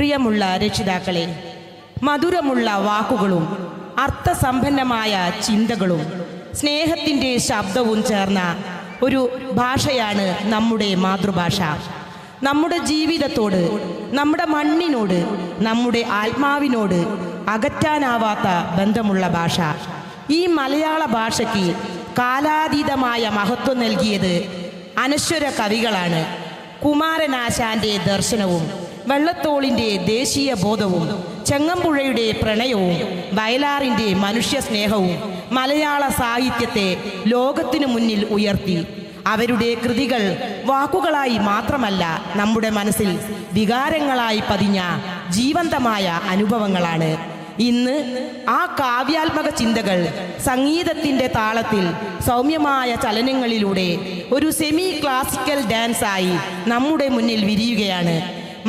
പ്രിയമുള്ള രക്ഷിതാക്കളെ, മധുരമുള്ള വാക്കുകളും അർത്ഥസമ്പന്നമായ ചിന്തകളും സ്നേഹത്തിൻ്റെ ശബ്ദവും ചേർന്ന ഒരു ഭാഷയാണ് നമ്മുടെ മാതൃഭാഷ. നമ്മുടെ ജീവിതത്തോട്, നമ്മുടെ മണ്ണിനോട്, നമ്മുടെ ആത്മാവിനോട് അകറ്റാനാവാത്ത ബന്ധമുള്ള ഭാഷ. ഈ മലയാള ഭാഷയ്ക്ക് കാലാതീതമായ മഹത്വം നൽകിയത് അനശ്വര കവികളാണ്. കുമാരനാശാന്റെ ദർശനവും വെള്ളത്തോളിൻ്റെ ദേശീയ ബോധവും ചെങ്ങമ്പുഴയുടെ പ്രണയവും വയലാറിൻ്റെ മനുഷ്യ സ്നേഹവും മലയാള സാഹിത്യത്തെ ലോകത്തിനു മുന്നിൽ ഉയർത്തി. അവരുടെ കൃതികൾ വാക്കുകളായി മാത്രമല്ല, നമ്മുടെ മനസ്സിൽ വികാരങ്ങളായി പതിഞ്ഞ ജീവന്തമായ അനുഭവങ്ങളാണ്. ഇന്ന് ആ കാവ്യാത്മക ചിന്തകൾ സംഗീതത്തിൻ്റെ താളത്തിൽ സൗമ്യമായ ചലനങ്ങളിലൂടെ ഒരു സെമി ക്ലാസിക്കൽ ഡാൻസായി നമ്മുടെ മുന്നിൽ വിരിയുകയാണ്.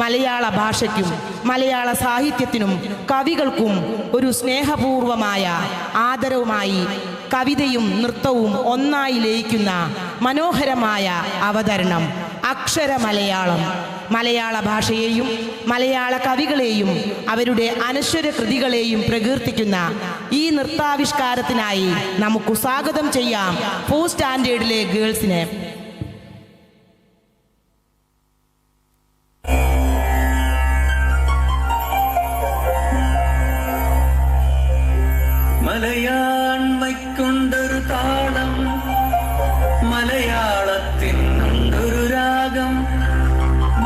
മലയാള ഭാഷയ്ക്കും മലയാള സാഹിത്യത്തിനും കവികൾക്കും ഒരു സ്നേഹപൂർവമായ ആദരവുമായി കവിതയും നൃത്തവും ഒന്നായി ലയിക്കുന്ന മനോഹരമായ അവതരണം അക്ഷര മലയാളം. മലയാള ഭാഷയെയും മലയാള കവികളെയും അവരുടെ അനശ്വര കൃതികളെയും പ്രകീർത്തിക്കുന്ന ഈ നൃത്താവിഷ്കാരത്തിനായി നമുക്ക് സ്വാഗതം ചെയ്യാം 4th സ്റ്റാൻഡേർഡിലെ ഗേൾസിനെ. മലയാണ്മയ്ക്കൊണ്ടൊരു താളം, മലയാളത്തിനുണ്ടൊരു രാഗം,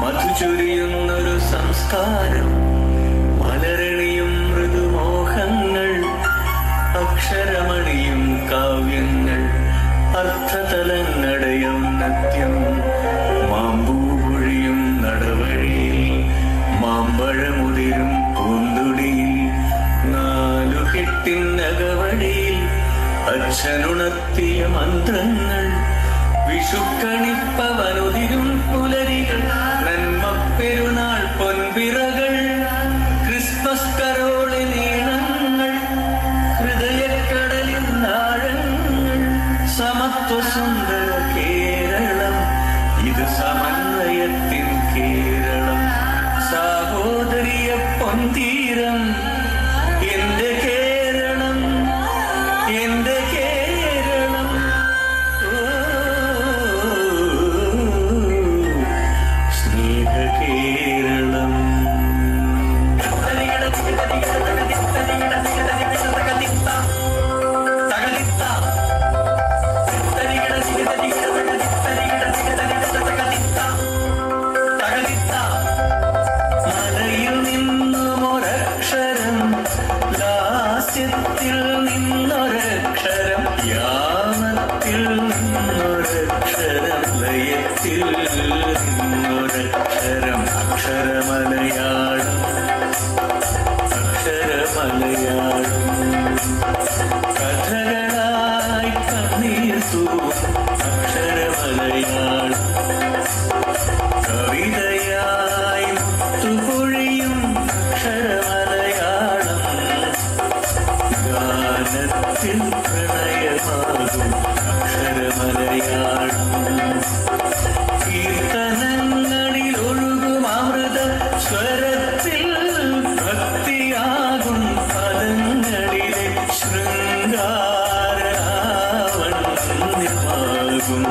മധുചൊരിയുന്നൊരു സംസ്കാരം, മലരണിയും മൃദുമോഹങ്ങൾ, അക്ഷരമണിയും കാവ്യങ്ങൾ, അർത്ഥതലങ്ങടയും നൃത്യം, മാമ്പൂപൊഴിയും നടവഴിയിൽ, മാമ്പഴമുതിരും പൂന്തുടിയിൽ, നാലുകെട്ടിനകവഴിയിൽ അച്ഛനുണർത്തിയ മന്ത്രങ്ങൾ, വിഷുക്കണിപ്പവനുതിരും പുലരികൾ, നന്മപ്പെരുന്നാൾ പൊൻപിറകൾ, ക്രിസ്മസ് കരോളിനീണങ്ങൾ, ഹൃദയക്കടലിൻ നാഴങ്ങൾ, സമത്വസുന്ദര കേരളം, ഇത് സമന്വയത്തിൻ കേരളം, സാഹോദര്യ പൊൻതീരം, എന്റെ കേരളം, എന്റെ കേരളം, സ്നേഹ കേരളം. മലയിൽ നിന്നുമൊരക്ഷരം, ലാസ്യത്തിൽ നിന്നൊരക്ഷരം, യാമത്തിൽ നിന്നൊരക്ഷരം, ലയത്തിൽ നിന്നൊരക്ഷരം, അക്ഷരമലയാളം, അക്ഷരമലയാളം. കഥകളായി കണ്ണീർ തൂവും അക്ഷരമലയാളം, കവിതയായി മുത്തുപൊഴിയും അക്ഷരമലയാളം, ഗാനത്തിൽ പ്രണയമാകും അക്ഷരമലയാളം, കീർത്തനങ്ങളിൽ ഒഴുകും അമൃത സ്വരത്തിൽ ഭക്തിയാകും പദങ്ങളിലെ ശൃംഗാരാവണ്യമാകും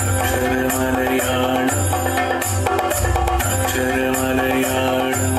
അക്ഷരമലയാളം, അക്ഷരമലയാളം.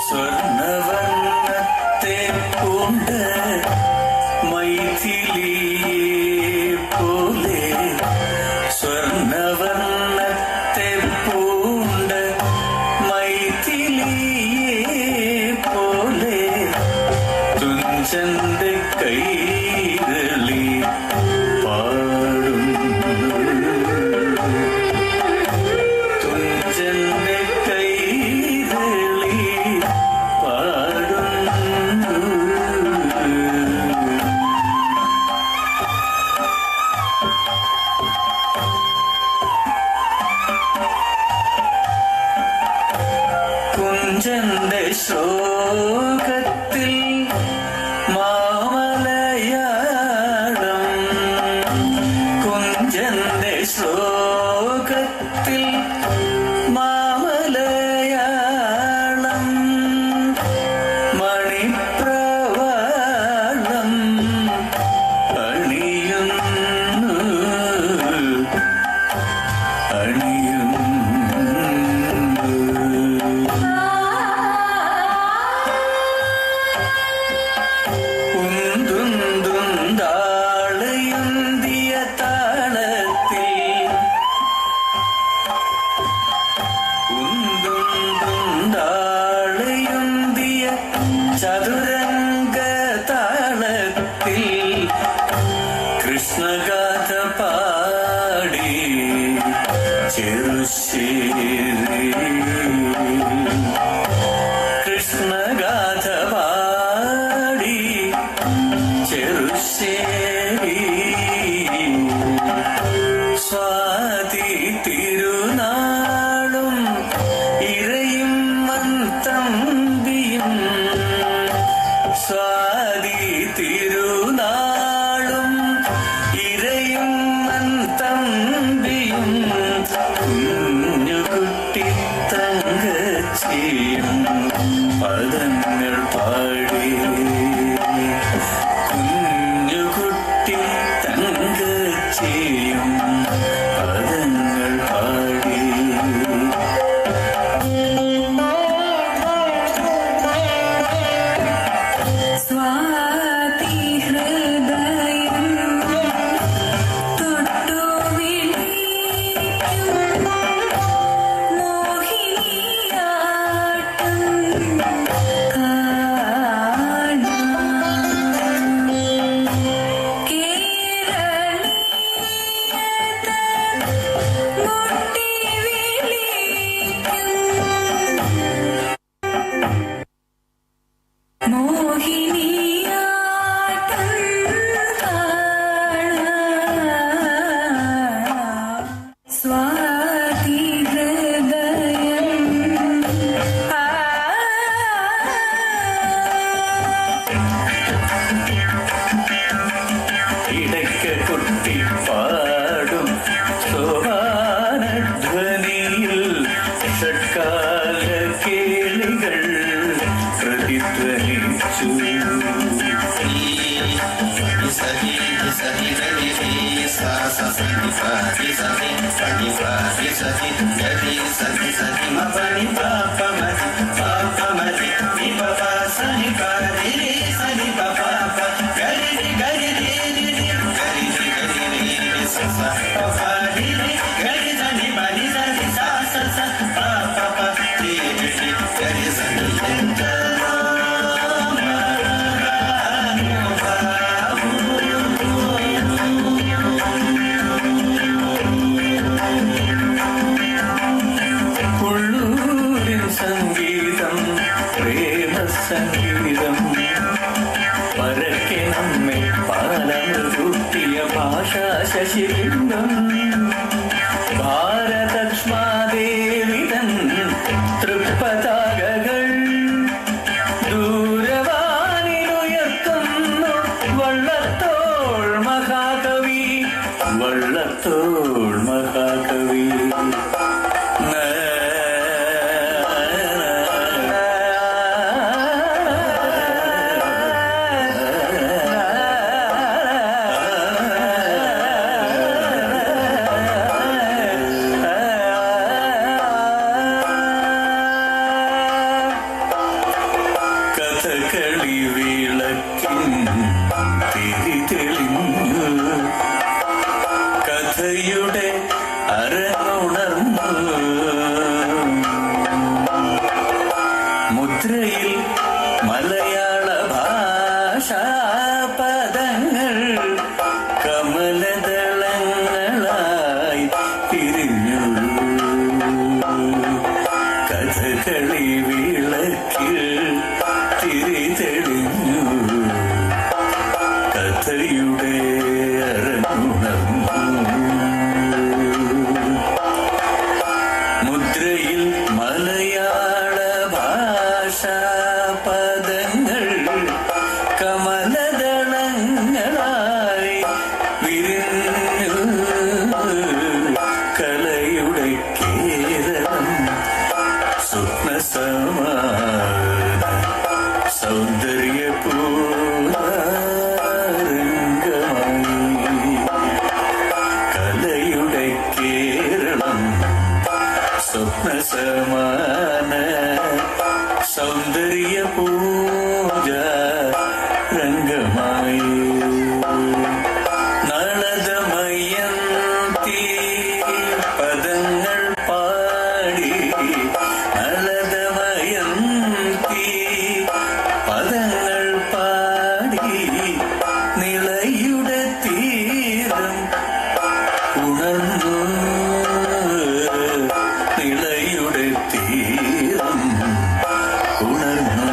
സ്വർണവർണ്ണത്തെ പൂണ്ട് മൈഥിലിയെ പോലെ, സ്വർണവർണ്ണത്തെ പൂണ്ട് മൈഥിലിയെ പോലെ, തുഞ്ചന്റെ കൈരളി പാടുന്നു, തുഞ്ചന്റെ കൈരളി പാടുന്നു. കുഞ്ചന്റെ ശോകത്തിൽ മാമലയാളം, കുഞ്ചന്റെ ശോകത്തിൽ മാമലയാളം, മണിപ്രവാളം അണിയുന്നു അണിയുന്നു. ഉന്തുന്തുന്താളയുന്തിയ താളത്തിൽ, ഉന്തുന്തുന്താളയുന്തിയ ചതുരംഗ താളത്തിൽ കൃഷ്ണഗാഥ പാടി ചെറുശ്ശേരി, കൃഷ്ണഗാഥ പാടി ചെറുശ്ശേരി. സ്വാതി തിരുനാളും ഇരയും മൻതമ്പിയും, സ്വാതി തിരുനാളും ഇരയും മൻതമ്പിയും, കുഞ്ഞുകുട്ടി തങ്കച്ചിയും പദങ്ങൾ പാടി, കുഞ്ഞുകുട്ടി തങ്കച്ചിയും പദങ്ങൾ പാടി. സ്വാതി ഹൃദയം തൊട്ടു വിളിക്കും മോഹിനിയാട്ടം കാണാം. കേരളീയത മുട്ടി വിളിക്കും മോഹിനിയാട്ടം കാണാം. സ്വാതി ഹൃദയം ഇടയ്ക്ക് കുട്ടി പാടും സോപാനധ്വനിയിൽ ഷഡ്കാല കേളികൾ പ്രതിധ്വനിച്ചു. ഉള്ളൂരിൻ സംഗീതം പ്രേമ സംഗീതം, പരക്കെ നമ്മെ പാലമൃതൂട്ടിയ ഭാഷാ ശശിബിംബം, ഭാരതക്ഷ്മാദേവിതൻ തൃപ്പതാകകൾ ദൂരവാനിലുയർത്തുന്നു വള്ളത്തോൾ മഹാകവി, വള്ളത്തോൾ മഹാകവി. കഥകളി വിളക്കിൻ തിരി തെളിഞ്ഞു, കഥയുടെ അരങ്ങുണർന്നു, മുദ്രയിൽ മലയാള ഭാഷാ പദങ്ങൾ കമലദളങ്ങളായി തിരിഞ്ഞു. കഥകളി വിളക്കിൽ തിരി തെളിഞ്ഞു, കഥയുടെ അരങ്ങുണർന്നു, മുദ്രയിൽ മലയാള ഭാഷ ഭാഷാപദങ്ങൾ കമലദളങ്ങളായി വിരിഞ്ഞു. കലയുടെ കേരളം സ്വപ്നസമാന സൗന്ദര്യപൂർണ്ണരംഗമായി. കലയുടെ കേരളം സ്വപ്നസമാന സൗന്ദര്യപൂജ രംഗമായി. നളദമയന്തി പദങ്ങൾ പാടി നളദമയന്തി പദങ്ങൾ പാടി നിളയുടെ തീരം ഉണർന്നു. നിളയുടെ തീരം ഉണർന്നു.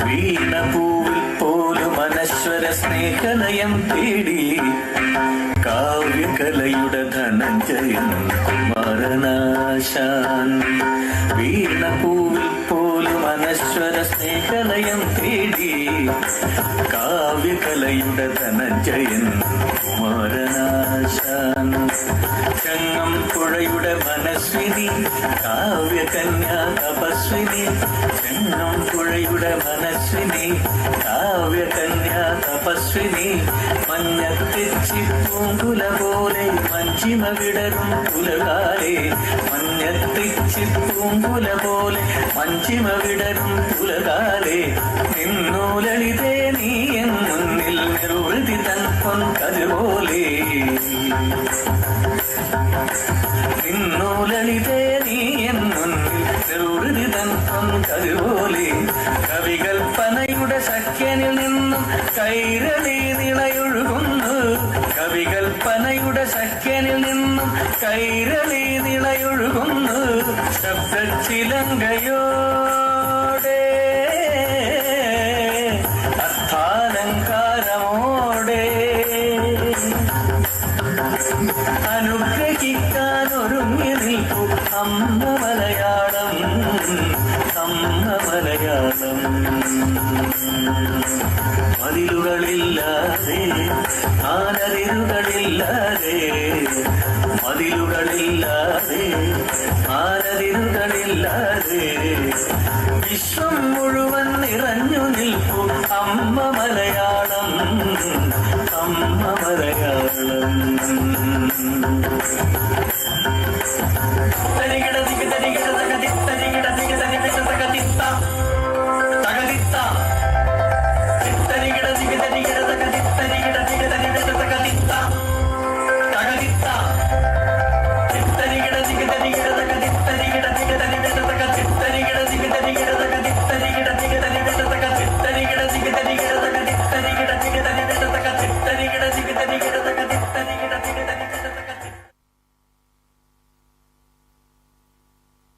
വീണപൂവിൽ പോലും അനശ്വര സ്നേഹലയം തേടി കാവ്യകലയുടെ ധനഞ്ജയൻ കുമാരനാശാൻ. വീണപൂവിൽ പോലും അനശ്വര സ്നേഹലയം തേടി കാവ്യകലയുടെ ധനഞ്ജയൻ കുമാരനാശാൻ. ചങ്ങം പുഴയുടെ മനസ്വിനി കാവ്യകന്യാ തപസ്വിനി. ചങ്ങം പുഴയുടെ മനസ്വിനി കാവ്യകന്യാ തപസ്വിനി. മഞ്ഞത്തെച്ചി പൂങ്കുല പോലെ മഞ്ചിമ വിടരും പുലകാലേ. മഞ്ഞത്തെച്ചി പൂങ്കുല പോലെ മഞ്ചിമ വിടരും പുലകാലേ. നിന്നോ ലളിതേ നീ എൻ മുന്നിൽ നിർവൃതി തൻ പൊൻകതുപോലെ. നിന്നോ ലളിതേ നീ എൻ മുന്നിൽ നിർവൃതി തൻ പൊൻകതുപോലെ. കവികൽപ്പനയുടെ സഖ്യനിൽ നിന്നും കൈരളി നിളയൊഴുകുന്നു. കവികൽപ്പനയുടെ സഖ്യനിൽ നിന്നും കൈരളി നിളയൊഴുകുന്നു. ശബ്ദച്ചിലങ്കയോടെ അർത്ഥാലങ്കാരമോടെ അനുഗ്രഹിക്കാൻ ഒരുങ്ങി നിൽക്കൂ അമ്മ മലയാളം. അമ്മ മലയാളം. മതിലുകളില്ലാതെ ആനതിരുകളില്ലാതെ. മതിലുകളില്ലാതെ ആനതിരുകളില്ലാതെ. വിശ്വം മുഴുവൻ നിറഞ്ഞു നിൽക്കൂ അമ്മ മലയാളം. അമ്മ മലയാളം.